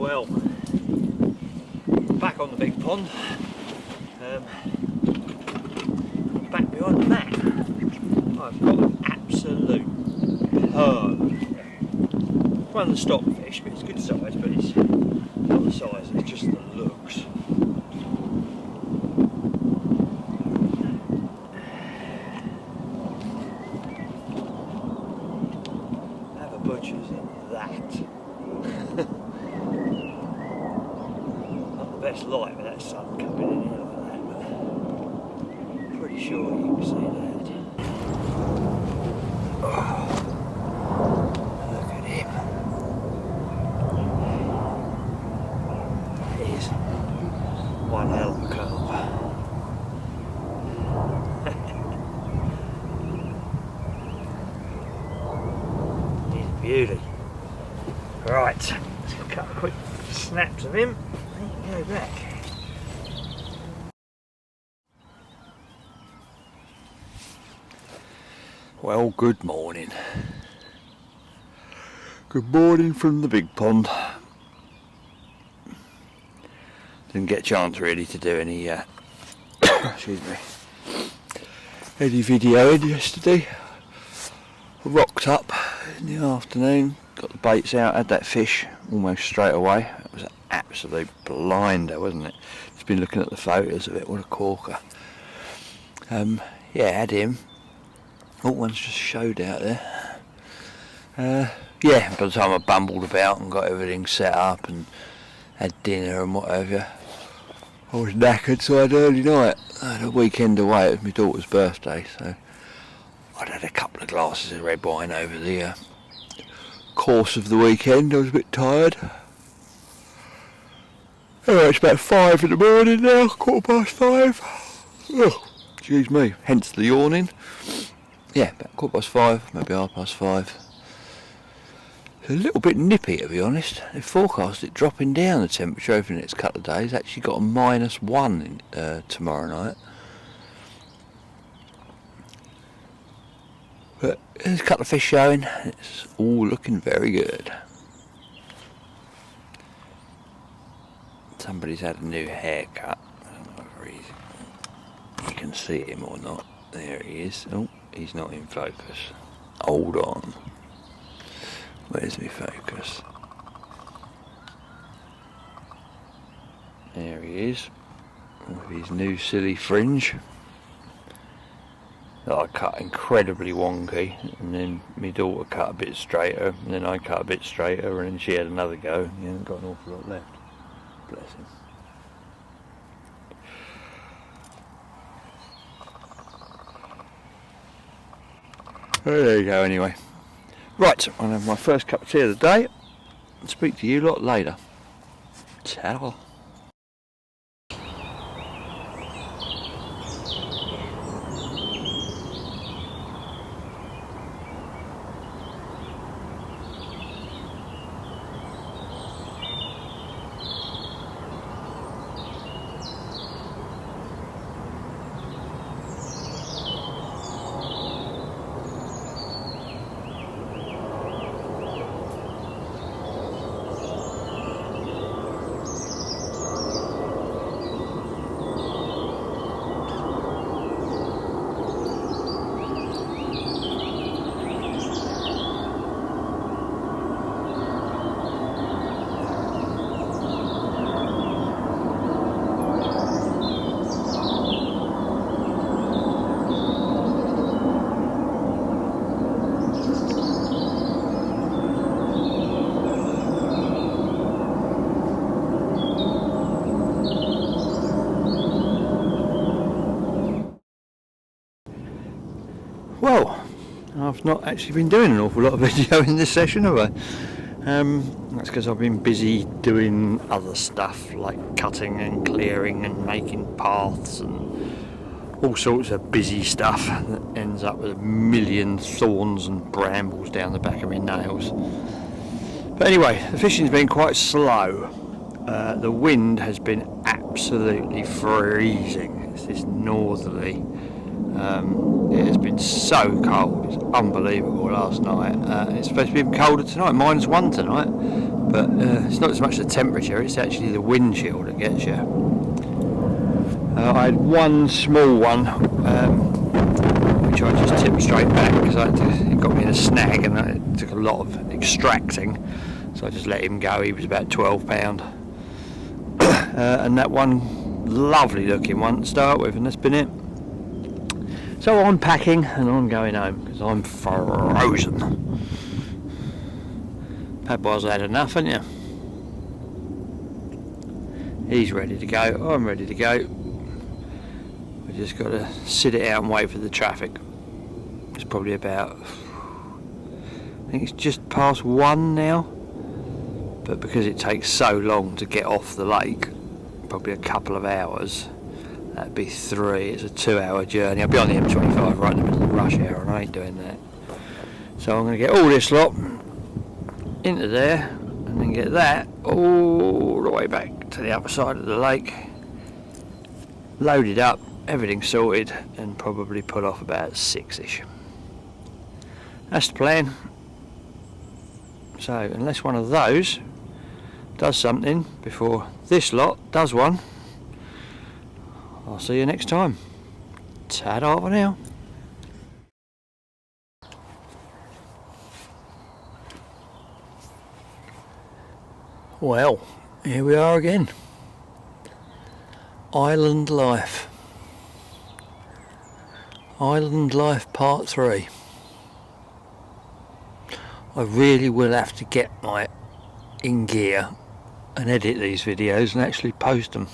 Well, back on the big pond, back behind the mat, I've got an absolute perm. One of the stockfish, but it's good size, but it's not the size, it's just the looks. Have a butcher's in that. Not the best light with that sun coming in here like that, but I'm pretty sure you can see that. Oh, look at him. That is one hell of a carp. He's a beauty. Right, let's cut a quick snaps of him. Then you can go back. Well, good morning. Good morning from the big pond. Didn't get a chance really to do any excuse me, any videoing yesterday. I rocked up in the afternoon, got the baits out, had that fish almost straight away. It was an absolute blinder, wasn't it? Just been looking at the photos of it, what a corker. Yeah, had him. All one's just showed out there. Yeah, by the time I bumbled about and got everything set up and had dinner and whatever, I was knackered, so I had early night. I had a weekend away, it was my daughter's birthday, so I'd had a couple of glasses of red wine over the course of the weekend. I was a bit tired. Anyway, it's about 5 in the morning now, 5:15. Oh, excuse me, hence the yawning. Yeah, about 5:15, maybe 5:30. It's a little bit nippy, to be honest. They forecast it dropping down the temperature over the next couple of days. Actually got a -1 tomorrow night. But there's a couple of fish showing. It's all looking very good. Somebody's had a new haircut. I don't know whether you can see him or not. There he is. Oh, he's not in focus. Hold on. Where's my focus? There he is. With his new silly fringe. That I cut incredibly wonky, and then my daughter cut a bit straighter, and then I cut a bit straighter, and then she had another go. He hasn't got an awful lot left. Bless him. There you go anyway. Right, I'll have my first cup of tea of the day and speak to you lot later. Ciao. Well, I've not actually been doing an awful lot of video in this session, have I? That's because I've been busy doing other stuff like cutting and clearing and making paths and all sorts of busy stuff that ends up with a million thorns and brambles down the back of my nails. But anyway, the fishing's been quite slow. The wind has been absolutely freezing. It's this northerly. It has been so cold, it's unbelievable last night. It's supposed to be even colder tonight, -1 tonight, but it's not as much the temperature, it's actually the wind chill that gets you. I had one small one which I just tipped straight back because it got me in a snag and it took a lot of extracting, so I just let him go. He was about £12. And that one, lovely looking one to start with, and that's been it. So I'm packing and I'm going home because I'm frozen. Padboy's had enough, haven't you? He's ready to go, I'm ready to go. We just got to sit it out and wait for the traffic. It's probably about, I think it's just past 1 now, but because it takes so long to get off the lake, probably a couple of hours, that'd be 3. It's a 2-hour journey. I'll be on the M25 right in the middle of rush hour and I ain't doing that. So I'm going to get all this lot into there and then get that all the way back to the other side of the lake, loaded up, everything sorted, and probably put off about 6ish. That's the plan. So unless one of those does something before this lot does one, I'll see you next time. Ta-da for now. Well, here we are again. Island life. Island life part 3. I really will have to get my in gear and edit these videos and actually post them.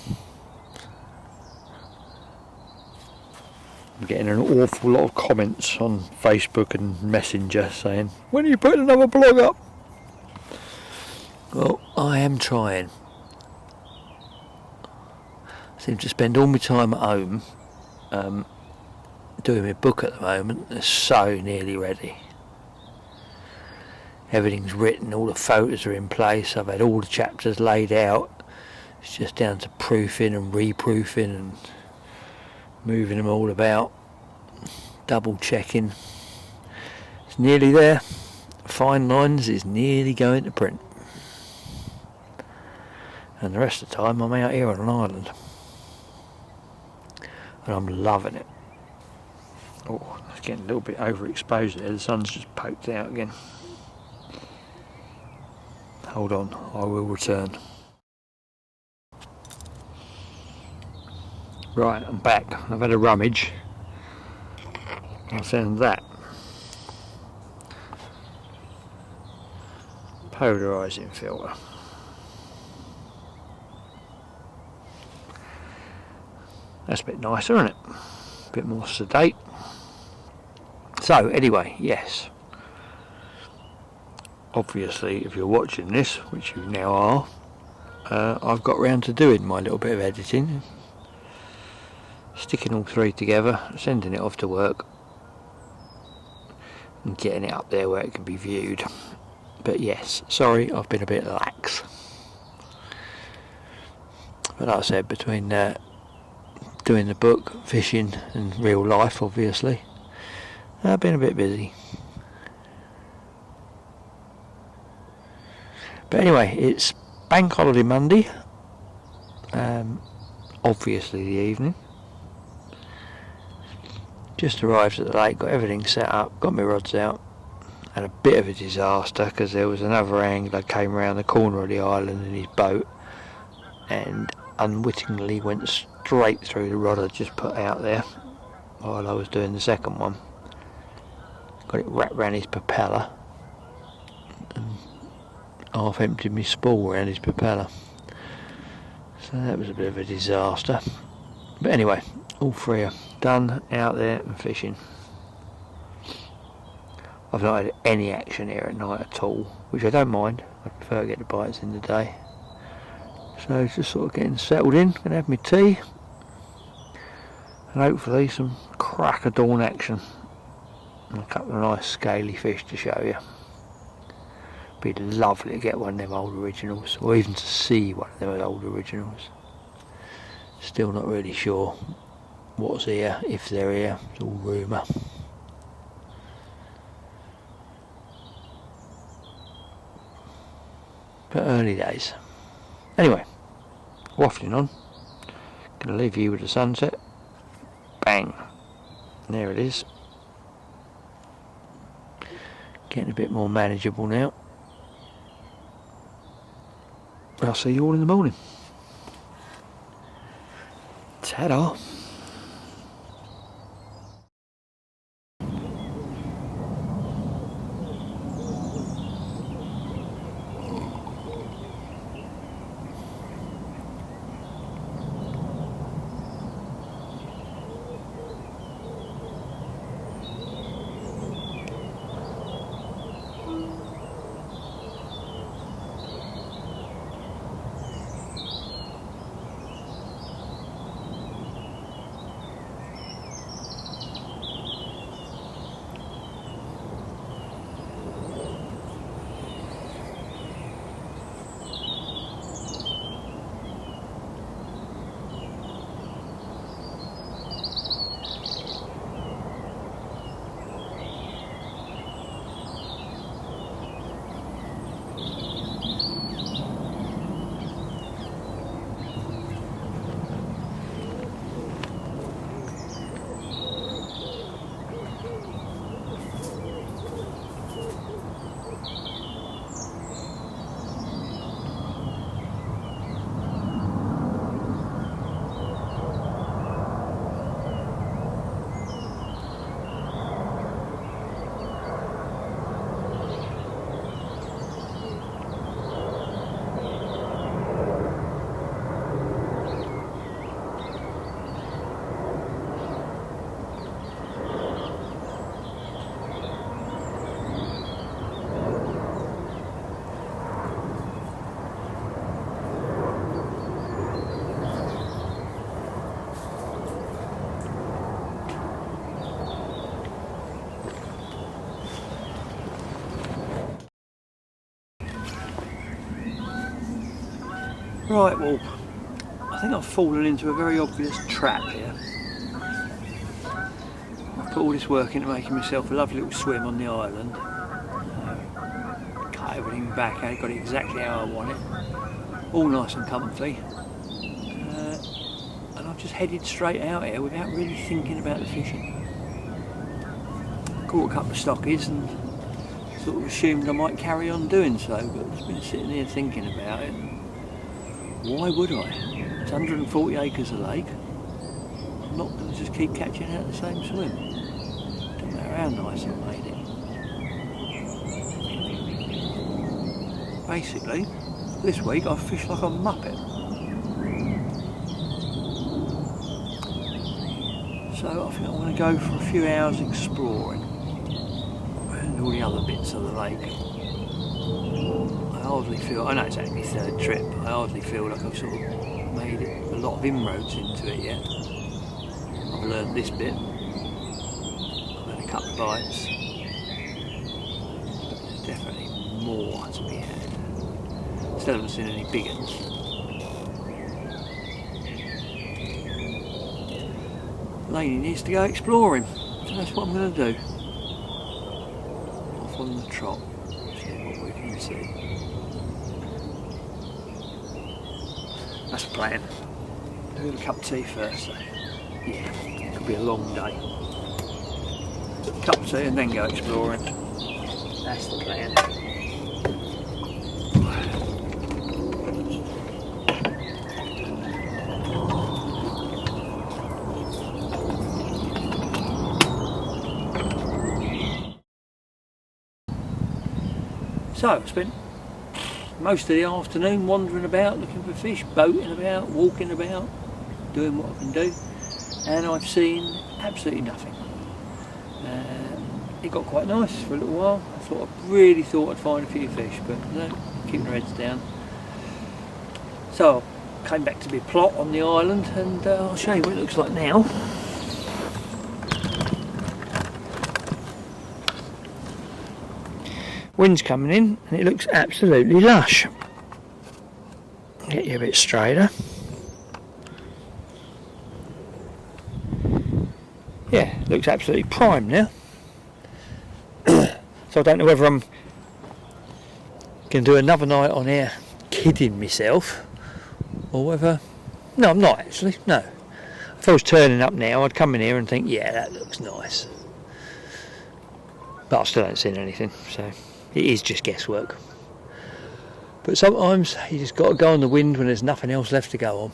I'm getting an awful lot of comments on Facebook and Messenger saying, when are you putting another blog up? Well, I am trying. I seem to spend all my time at home doing my book at the moment. It's so nearly ready. Everything's written, all the photos are in place, I've had all the chapters laid out. It's just down to proofing and reproofing and moving them all about, double checking. It's nearly there. Fine Lines is nearly going to print. And the rest of the time I'm out here on an island. And I'm loving it. Oh, it's getting a little bit overexposed there. The sun's just poked out again. Hold on, I will return. Right, I'm back. I've had a rummage. I found that. Polarising filter. That's a bit nicer, isn't it? A bit more sedate. So, anyway, yes. Obviously, if you're watching this, which you now are, I've got round to doing my little bit of editing. Sticking all 3 together, sending it off to work, and getting it up there where it can be viewed. But yes, sorry, I've been a bit lax. But like I said, between doing the book, fishing and real life, obviously, I've been a bit busy. But anyway, it's Bank Holiday Monday, obviously the evening. Just arrived at the lake, got everything set up, got my rods out. Had a bit of a disaster because there was another angler came around the corner of the island in his boat and unwittingly went straight through the rod I just put out there while I was doing the second one. Got it wrapped around his propeller and half emptied my spool around his propeller. So that was a bit of a disaster. But anyway, all 3 are done, out there and fishing. I've not had any action here at night at all, which I don't mind. I prefer to get the bites in the day. So just sort of getting settled in, gonna have my tea and hopefully some crack of dawn action and a couple of nice scaly fish to show you. Be lovely to get one of them old originals, or even to see one of them old originals. Still not really sure what's here, if they're here, it's all rumour. but early days. Anyway, waffling on. Gonna leave you with the sunset. Bang! There it is. Getting a bit more manageable now. I'll see you all in the morning. Ta-da! Right, well, I think I've fallen into a very obvious trap here. I put all this work into making myself a lovely little swim on the island. Cut everything back, I got it exactly how I want it. All nice and comfy. And I've just headed straight out here without really thinking about the fishing. Caught a couple of stockies and sort of assumed I might carry on doing so, but I've just been sitting here thinking about it. Why would I? It's 140 acres of lake. I'm not going to just keep catching out the same swim. Doesn't matter how nice I made it. Basically, this week I've fished like a muppet. So I think I'm going to go for a few hours exploring and all the other bits of the lake. I hardly feel, I know it's only my third trip, but I hardly feel like I've sort of made a lot of inroads into it yet. I've learned this bit, I've had a couple of bites, but there's definitely more to be had. Still haven't seen any big ones. Lane needs to go exploring, so that's what I'm going to do. Off on the trot, see what we can see. That's the plan. Do a cup of tea first, so yeah, it could be a long day. Cup of tea and then go exploring. That's the plan. So I spent most of the afternoon wandering about, looking for fish, boating about, walking about, doing what I can do, and I've seen absolutely nothing. It got quite nice for a little while. I really thought I'd find a few fish, but no, keeping their heads down. So I came back to my plot on the island, and I'll show you what it looks like now. Wind's coming in and it looks absolutely lush. Get you a bit straighter. Yeah, looks absolutely prime now. So I don't know whether I'm Can do another night on here kidding myself, or whether... No, I'm not actually, no. If I was turning up now, I'd come in here and think, yeah, that looks nice. But I still haven't seen anything, so it is just guesswork. But sometimes you just got to go on the wind when there's nothing else left to go on.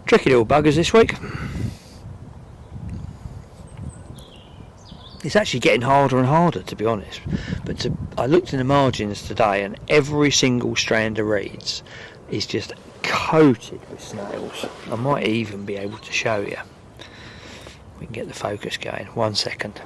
Tricky little buggers this week. It's actually getting harder and harder, to be honest. But I looked in the margins today, and every single strand of reeds is just coated with snails. I might even be able to show you. We can get the focus going. 1 second.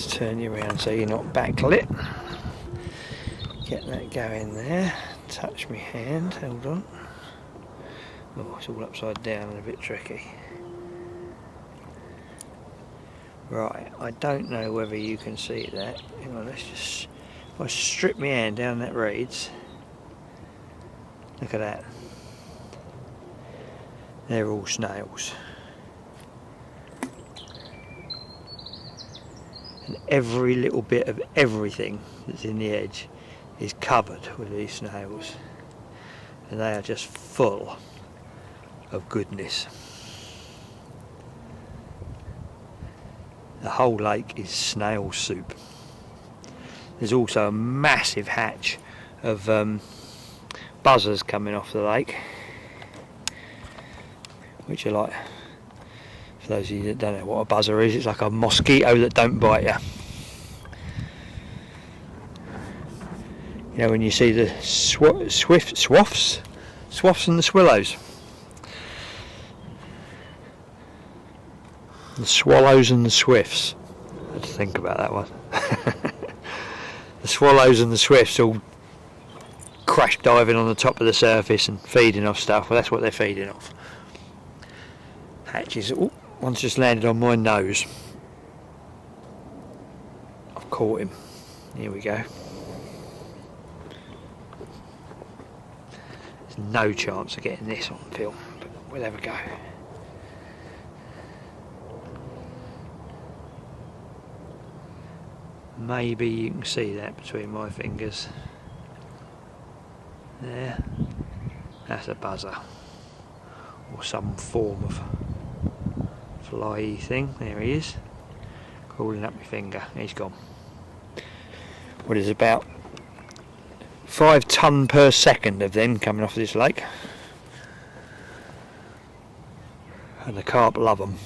Turn you around so you're not backlit. Get that going there. Touch my hand. Hold on. Oh, it's all upside down and a bit tricky. Right, I don't know whether you can see that. Hang on, let's just... If I strip my hand down that reeds, look at that. They're all snails. And every little bit of everything that's in the edge is covered with these snails, and they are just full of goodness. The whole lake is snail soup. There's also a massive hatch of buzzers coming off the lake, which are like, for those of you that don't know what a buzzer is, it's like a mosquito that don't bite you. You know, when you see the swifts and the swallows. The swallows and the swifts. I had to think about that one. The swallows and the swifts all crash diving on the top of the surface and feeding off stuff. Well, that's what they're feeding off. Hatches. Oh, one's just landed on my nose. I've caught him. Here we go. There's no chance of getting this on film, but we'll have a go. Maybe you can see that between my fingers. There. That's a buzzer. Or some form of fly thing. There he is. Crawling up my finger. He's gone. What is about 5 tonne per second of them coming off this lake. And the carp love them.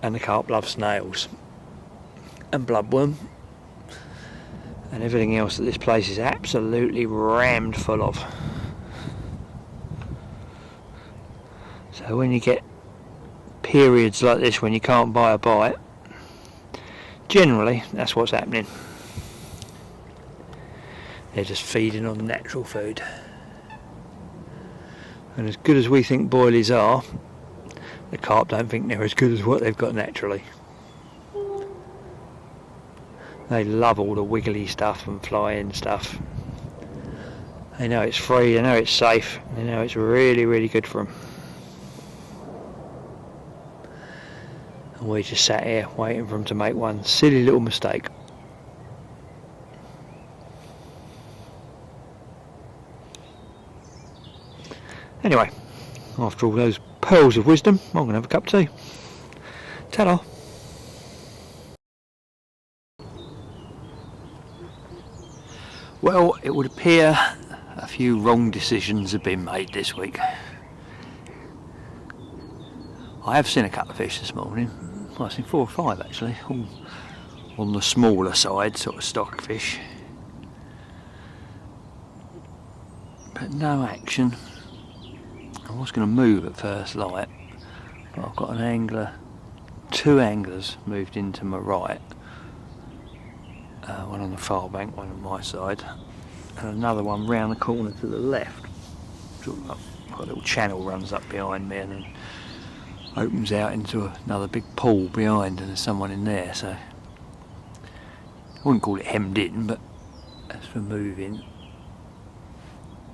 And the carp love snails. And bloodworm. And everything else that this place is absolutely rammed full of. So when you get periods like this when you can't buy a bite, generally that's what's happening. They're just feeding on natural food. And as good as we think boilies are, the carp don't think they're as good as what they've got naturally. They love all the wiggly stuff and flying stuff. They know it's free, they know it's safe, they know it's really, really good for them. And we just sat here waiting for them to make one silly little mistake. Anyway, after all those pearls of wisdom, I'm going to have a cup of tea. Ta-da! Well, it would appear a few wrong decisions have been made this week. I have seen a couple of fish this morning. Well, I've seen 4 or 5 actually, all on the smaller side, sort of stock fish. But no action. I was going to move at first light, but I've got an angler, 2 anglers moved into my right. One on the far bank, one on my side, and another one round the corner to the left. Sort of got a little channel runs up behind me, and then opens out into another big pool behind, and there's someone in there, so I wouldn't call it hemmed in, but as for moving,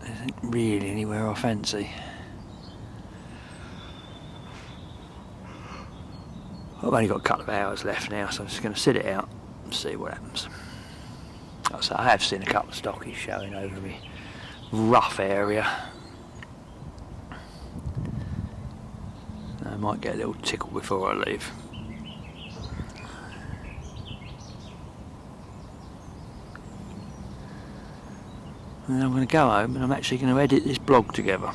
there isn't really anywhere I fancy. I've only got a couple of hours left now, so I'm just going to sit it out and see what happens. So I have seen a couple of stockies showing over me rough area. I might get a little tickle before I leave. And then I'm going to go home and I'm actually going to edit this blog together.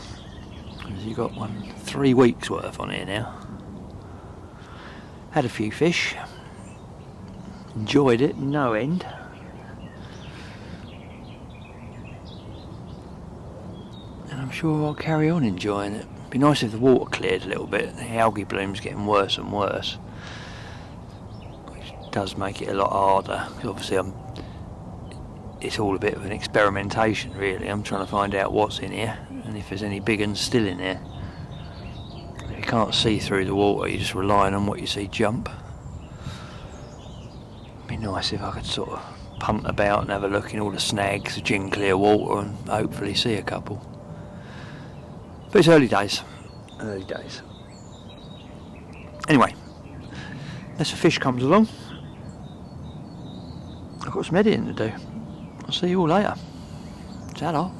Because you've got 3 weeks worth on here now. Had a few fish. Enjoyed it, no end. And I'm sure I'll carry on enjoying it. It'd be nice if the water cleared a little bit. The algae bloom's getting worse and worse, which does make it a lot harder. Obviously, it's all a bit of an experimentation, really. I'm trying to find out what's in here and if there's any big ones still in there. You can't see through the water. You're just relying on what you see jump. It'd be nice if I could sort of punt about and have a look in all the snags, the gin clear water, and hopefully see a couple. But it's early days. Early days. Anyway, unless a fish comes along, I've got some editing to do. I'll see you all later. Ta-da.